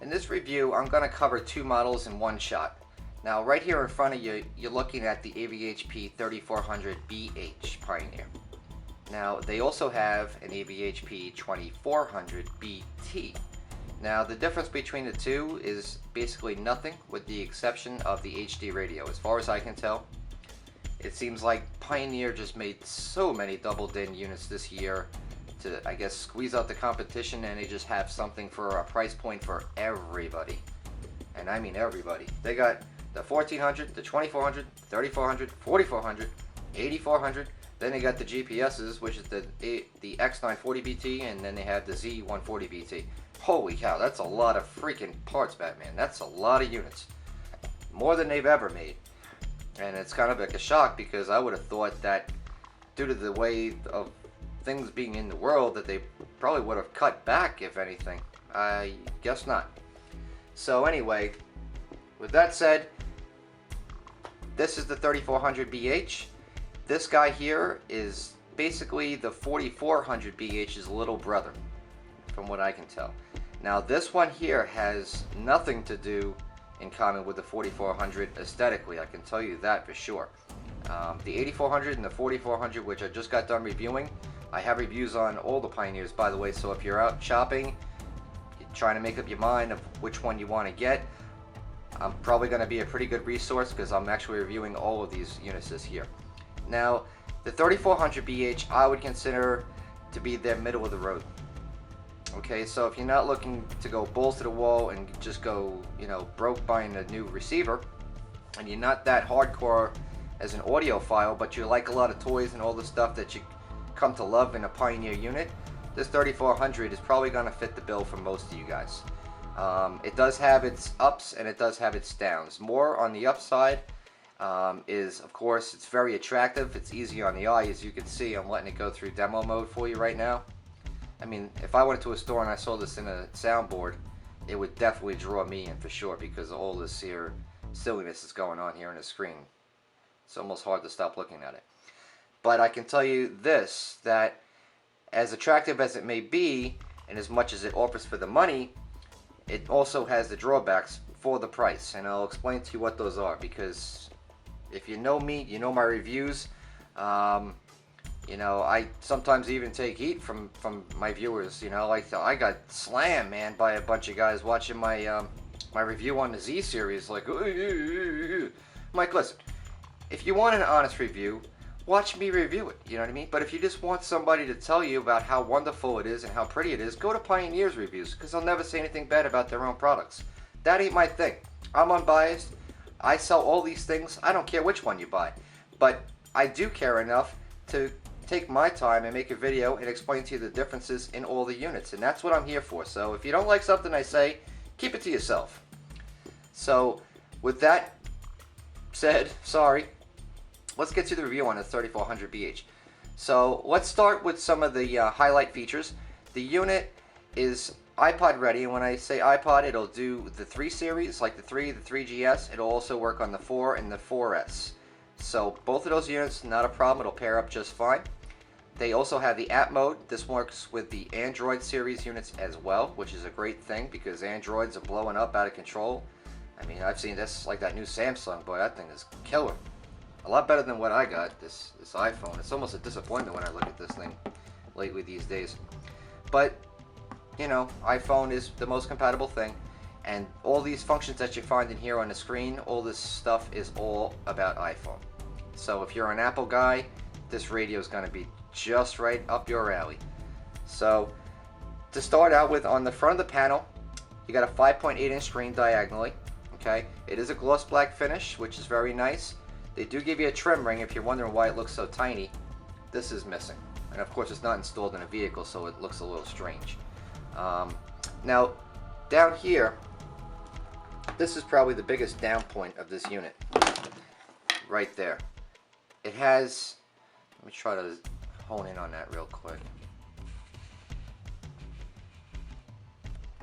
In this review, I'm going to cover two models in one shot. Now, right here in front of you, you're looking at the AVH-P3400BH Pioneer. Now, they also have an AVH-P2400BT. Now, the difference between the two is basically nothing with the exception of the HD radio. As far as I can tell, it seems like Pioneer just made so many double-din units this year to, I guess, squeeze out the competition, and they just have something for a price point for everybody. And I mean everybody. They got the 1400, the 2400, 3400, 4400, 8400. Then they got the GPSs, which is the X940BT, and then they have the Z140BT. Holy cow, that's a lot of freaking parts, Batman. That's a lot of units. More than they've ever made. And it's kind of like a shock, because I would have thought that due to the way of things being in the world that they probably would have cut back, if anything. I guess not. So anyway, with that said, this is the 3400BH. This guy here is basically the 4400BH's little brother, from what I can tell. Now this one here has nothing to do in common with the 4400 aesthetically, I can tell you that for sure. The 8400 and the 4400, which I just got done reviewing, I have reviews on all the Pioneers, by the way, so if you're out shopping, you're trying to make up your mind of which one you want to get, I'm probably going to be a pretty good resource, because I'm actually reviewing all of these units this year. Now, the 3400BH I would consider to be their middle of the road. Okay, so if you're not looking to go balls to the wall and just go, broke buying a new receiver, and you're not that hardcore as an audiophile, but you like a lot of toys and all the stuff that you come to love in a Pioneer unit, this 3400 is probably going to fit the bill for most of you guys. It does have its ups and it does have its downs. More on the upside is, of course, it's very attractive. It's easy on the eye. As you can see, I'm letting it go through demo mode for you right now. I mean, if I went to a store and I saw this in a soundboard, it would definitely draw me in for sure, because of all this here silliness is going on here on the screen. It's almost hard to stop looking at it. But I can tell you this, that as attractive as it may be, and as much as it offers for the money, it also has the drawbacks for the price. And I'll explain to you what those are, because if you know me, you know my reviews. I sometimes even take heat from my viewers. Like I got slammed, man, by a bunch of guys watching my my review on the Z series. Like, Mike, listen, if you want an honest review, watch me review it, you know what I mean? But if you just want somebody to tell you about how wonderful it is and how pretty it is, go to Pioneer's reviews, because they'll never say anything bad about their own products. That ain't my thing. I'm unbiased. I sell all these things. I don't care which one you buy. But I do care enough to take my time and make a video and explain to you the differences in all the units. And that's what I'm here for. So if you don't like something I say, keep it to yourself. So with that said, sorry. Let's get to the review on the 3400BH. So let's start with some of the highlight features. The unit is iPod ready, and when I say iPod, it'll do the 3 series, like the 3, the 3GS. It'll also work on the 4 and the 4S. So both of those units, not a problem. It'll pair up just fine. They also have the app mode. This works with the Android series units as well, which is a great thing, because Androids are blowing up out of control. I mean, I've seen this, like that new Samsung, boy, that thing is killer. A lot better than what I got, this iPhone. It's almost a disappointment when I look at this thing lately these days. But, iPhone is the most compatible thing. And all these functions that you find in here on the screen, all this stuff is all about iPhone. So if you're an Apple guy, this radio is going to be just right up your alley. So, to start out with, on the front of the panel, you got a 5.8-inch screen diagonally. Okay, it is a gloss black finish, which is very nice. They do give you a trim ring if you're wondering why it looks so tiny. This is missing. And of course it's not installed in a vehicle, so it looks a little strange. Now, down here, this is probably the biggest down point of this unit. Right there. It has, let me try to hone in on that real quick.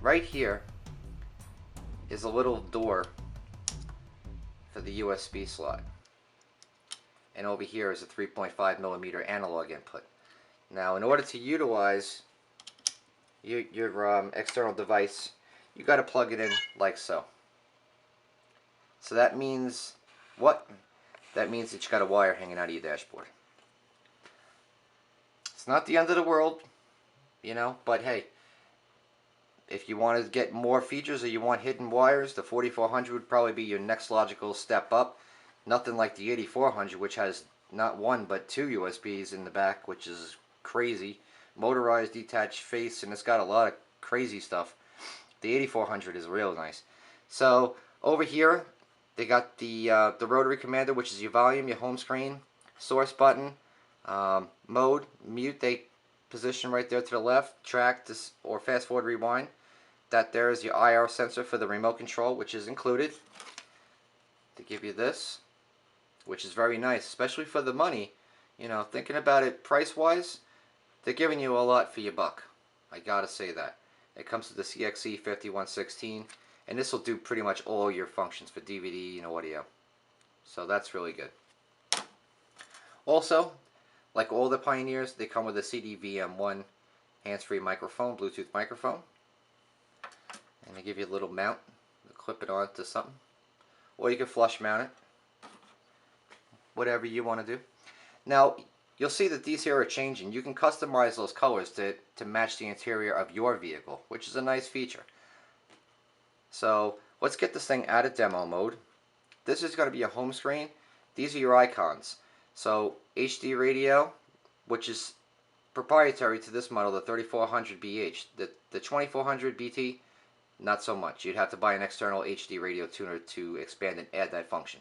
Right here is a little door for the USB slot. And over here is a 3.5mm analog input. Now, in order to utilize your external device, you got to plug it in like so. So that means what? That means that you got a wire hanging out of your dashboard. It's not the end of the world, you know, but hey, if you want to get more features or you want hidden wires, the 4400 would probably be your next logical step up. Nothing like the 8400, which has not one but two USBs in the back, which is crazy. Motorized detached face, and it's got a lot of crazy stuff. The 8400 is real nice. So over here, they got the rotary commander, which is your volume, your home screen, source button, mode, mute. They position right there to the left, track this or fast forward, rewind. That there is your IR sensor for the remote control, which is included. They give you this, which is very nice, especially for the money. You know, thinking about it price-wise, they're giving you a lot for your buck. I gotta say that. It comes with the CXE 5116, and this will do pretty much all your functions for DVD and audio. So that's really good. Also, like all the Pioneers, they come with a CD-VM1 hands-free microphone, Bluetooth microphone. And they give you a little mount to clip it onto something. Or you can flush mount it. Whatever you want to do. Now, you'll see that these here are changing. You can customize those colors to match the interior of your vehicle, which is a nice feature. So, let's get this thing out of demo mode. This is going to be a home screen. These are your icons. So, HD radio, which is proprietary to this model, the 3400BH. The 2400BT, not so much. You'd have to buy an external HD radio tuner to expand and add that function.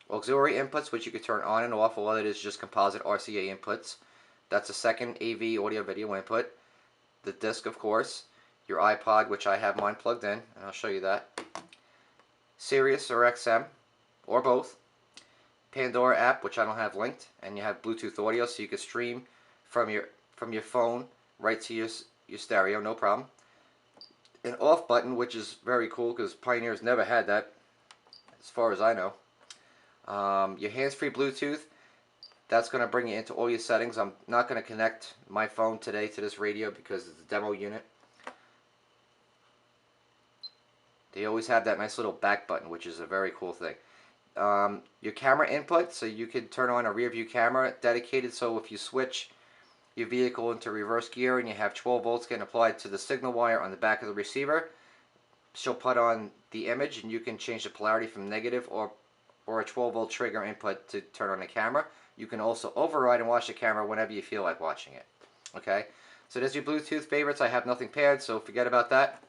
Auxiliary inputs, which you can turn on and off. All it is just composite RCA inputs. That's a second AV audio video input. The disc, of course. Your iPod, which I have mine plugged in, and I'll show you that. Sirius or XM, or both. Pandora app, which I don't have linked, and you have Bluetooth audio, so you can stream from your phone right to your stereo, no problem. An off button, which is very cool because Pioneers never had that, as far as I know. Your hands-free Bluetooth, that's going to bring you into all your settings. I'm not going to connect my phone today to this radio because it's a demo unit. They always have that nice little back button, which is a very cool thing. Your camera input, so you can turn on a rear view camera dedicated, so if you switch your vehicle into reverse gear and you have 12 volts getting applied to the signal wire on the back of the receiver, she'll put on the image and you can change the polarity from negative or a 12 volt trigger input to turn on the camera. You can also override and watch the camera whenever you feel like watching it. Okay, so there's your Bluetooth favorites. I have nothing paired, so forget about that.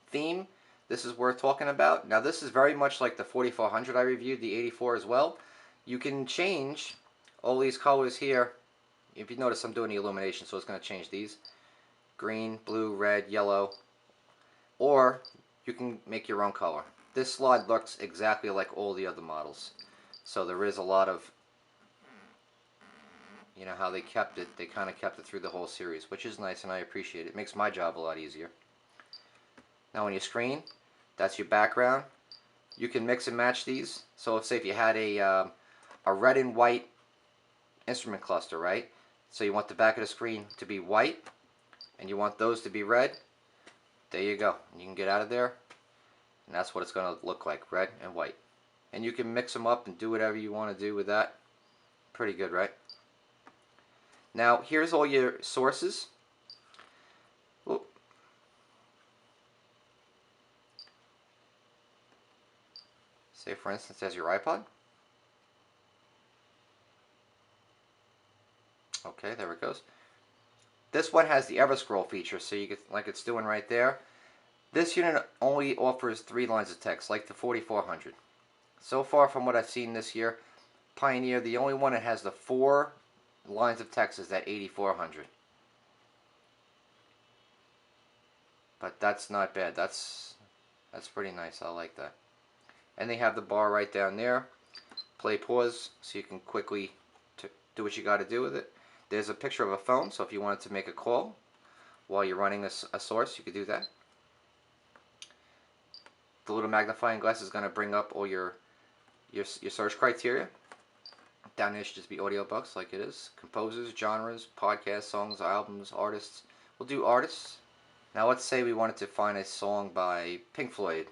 Theme, this is worth talking about. Now this is very much like the 4400 I reviewed, the 84 as well. You can change all these colors here. If you notice, I'm doing the illumination, so it's going to change these. Green, blue, red, yellow. Or you can make your own color. This slide looks exactly like all the other models. So there is a lot of, you know, how they kept it. They kind of kept it through the whole series, which is nice and I appreciate it. It makes my job a lot easier. Now on your screen, that's your background. You can mix and match these. So let's say if you had a red and white instrument cluster, right? So you want the back of the screen to be white and you want those to be red. There you go. You can get out of there. And that's what it's going to look like, red and white. And you can mix them up and do whatever you want to do with that. Pretty good, right? Now, here's all your sources. Ooh. Say, for instance, there's your iPod. Okay, there it goes. This one has the ever scroll feature, so you get like it's doing right there. This unit only offers 3 lines of text, like the 4400. So far from what I've seen this year, Pioneer, the only one that has the 4 lines of text is that 8400. But that's not bad. That's pretty nice. I like that. And they have the bar right down there. Play, pause, so you can quickly do what you got to do with it. There's a picture of a phone, so if you wanted to make a call while you're running a source, you could do that. The little magnifying glass is going to bring up all your search criteria. Down there should just be audiobooks like it is. Composers, genres, podcasts, songs, albums, artists. We'll do artists. Now let's say we wanted to find a song by Pink Floyd.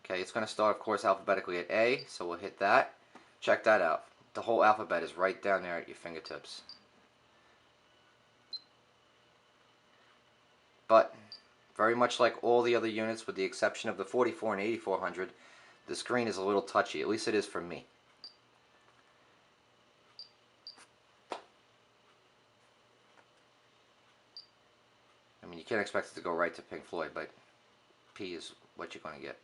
Okay, it's going to start, of course, alphabetically at A, so we'll hit that. Check that out. The whole alphabet is right down there at your fingertips. But very much like all the other units, with the exception of the 44 and 8400, the screen is a little touchy. At least it is for me. I mean, you can't expect it to go right to Pink Floyd, but P is what you're going to get.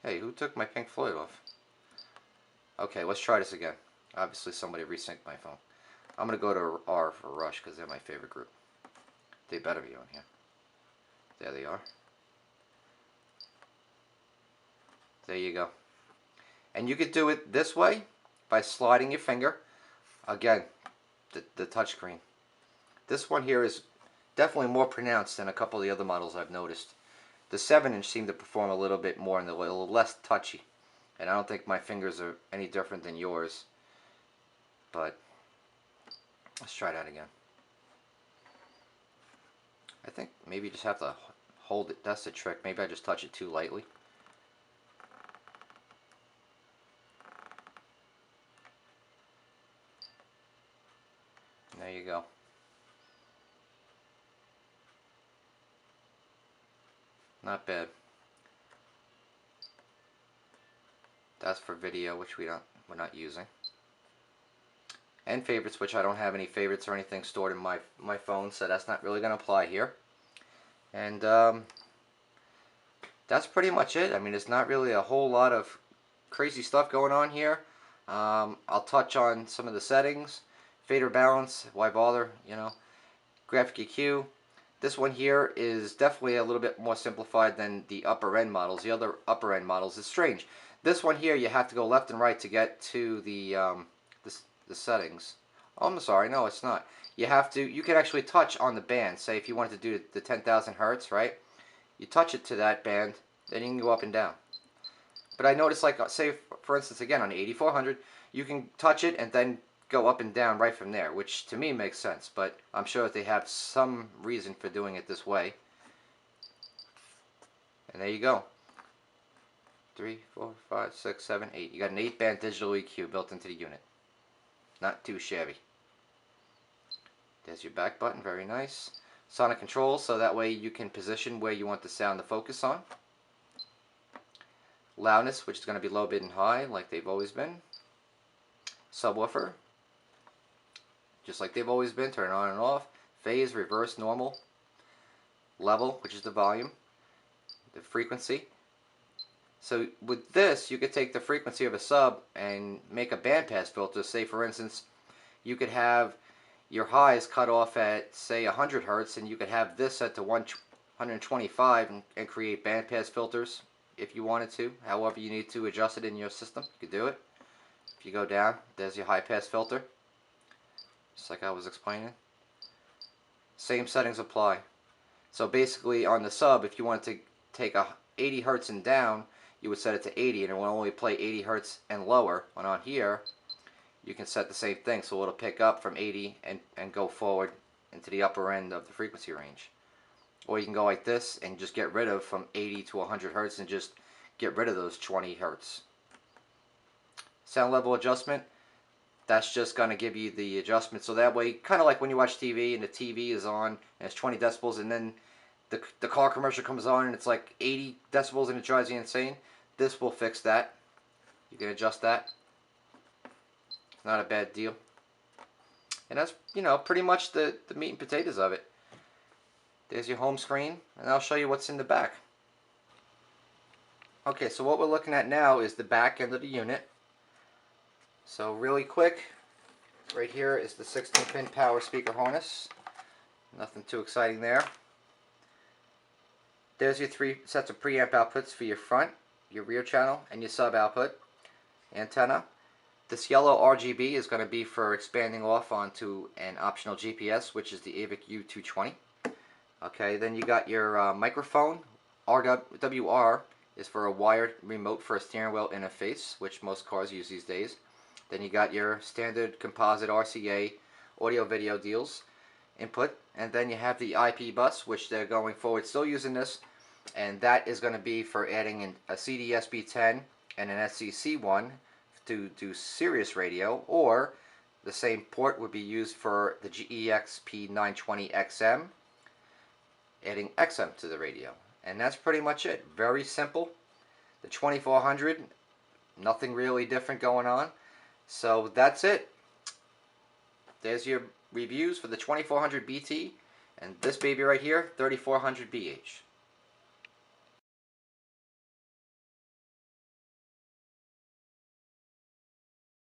Hey, who took my Pink Floyd off? Okay, let's try this again. Obviously somebody resynced my phone. I'm going to go to R for Rush because they're my favorite group. They better be on here. There they are. There you go. And you could do it this way by sliding your finger. Again, the touchscreen. This one here is definitely more pronounced than a couple of the other models I've noticed. The 7-inch seemed to perform a little bit more and a little less touchy. And I don't think my fingers are any different than yours. But let's try that again. I think maybe you just have to hold it. That's the trick. Maybe I just touch it too lightly. There you go. Not bad. That's for video, which we're not using. And favorites, which I don't have any favorites or anything stored in my phone, so that's not really going to apply here. And that's pretty much it. I mean, it's not really a whole lot of crazy stuff going on here. I'll touch on some of the settings. Fader balance, why bother, you know. Graphic EQ. This one here is definitely a little bit more simplified than the upper end models. The other upper end models is strange. This one here, you have to go left and right to get to the settings. Oh, I'm sorry, no, it's not. You can actually touch on the band. Say if you wanted to do the 10,000 hertz, right? You touch it to that band, then you can go up and down. But I noticed, like, say for instance, again on the 8400, you can touch it and then go up and down right from there, which to me makes sense, but I'm sure that they have some reason for doing it this way. And there you go. 3, 4, 5, 6, 7, 8. You got an 8-band digital EQ built into the unit. Not too shabby. There's your back button, very nice. Sonic control, so that way you can position where you want the sound to focus on. Loudness, which is going to be low, mid, and high, like they've always been. Subwoofer, just like they've always been, turn on and off. Phase, reverse, normal. Level, which is the volume. The frequency. So with this, you could take the frequency of a sub and make a bandpass filter. Say for instance, you could have your highs cut off at, say, 100 hertz, and you could have this set to 125 and create bandpass filters if you wanted to. However you need to adjust it in your system, you could do it. If you go down, there's your high pass filter, just like I was explaining. Same settings apply. So basically on the sub, if you wanted to take a 80 hertz and down, you would set it to 80 and it will only play 80 hertz and lower. And on here, you can set the same thing, so it'll pick up from 80 and go forward into the upper end of the frequency range. Or you can go like this and just get rid of from 80 to 100 hertz and just get rid of those 20 hertz. Sound level adjustment, that's just going to give you the adjustment, so that way, kind of like when you watch TV and the TV is on and it's 20 decibels and then the car commercial comes on and it's like 80 decibels and it drives you insane. This will fix that. You can adjust that. Not a bad deal. And that's, you know, pretty much the meat and potatoes of it. There's your home screen, and I'll show you what's in the back. Okay, so what we're looking at now is the back end of the unit. So really quick, right here is the 16-pin power speaker harness. Nothing too exciting there. There's your 3 sets of preamp outputs for your front, your rear channel, and your sub output. Antenna. This yellow RGB is going to be for expanding off onto an optional GPS, which is the AVH-U220. Okay, then you got your microphone. WR is for a wired remote for a steering wheel interface, which most cars use these days. Then you got your standard composite RCA audio video deals. input, and then you have the IP bus, which they're going forward still using this, and that is going to be for adding in a CDSB10 and an SCC1 to do Sirius radio, or the same port would be used for the GEXP920XM, adding XM to the radio. And that's pretty much it. Very simple. The 2400, nothing really different going on. So that's it. There's your reviews for the 2400BT and this baby right here, 3400BH.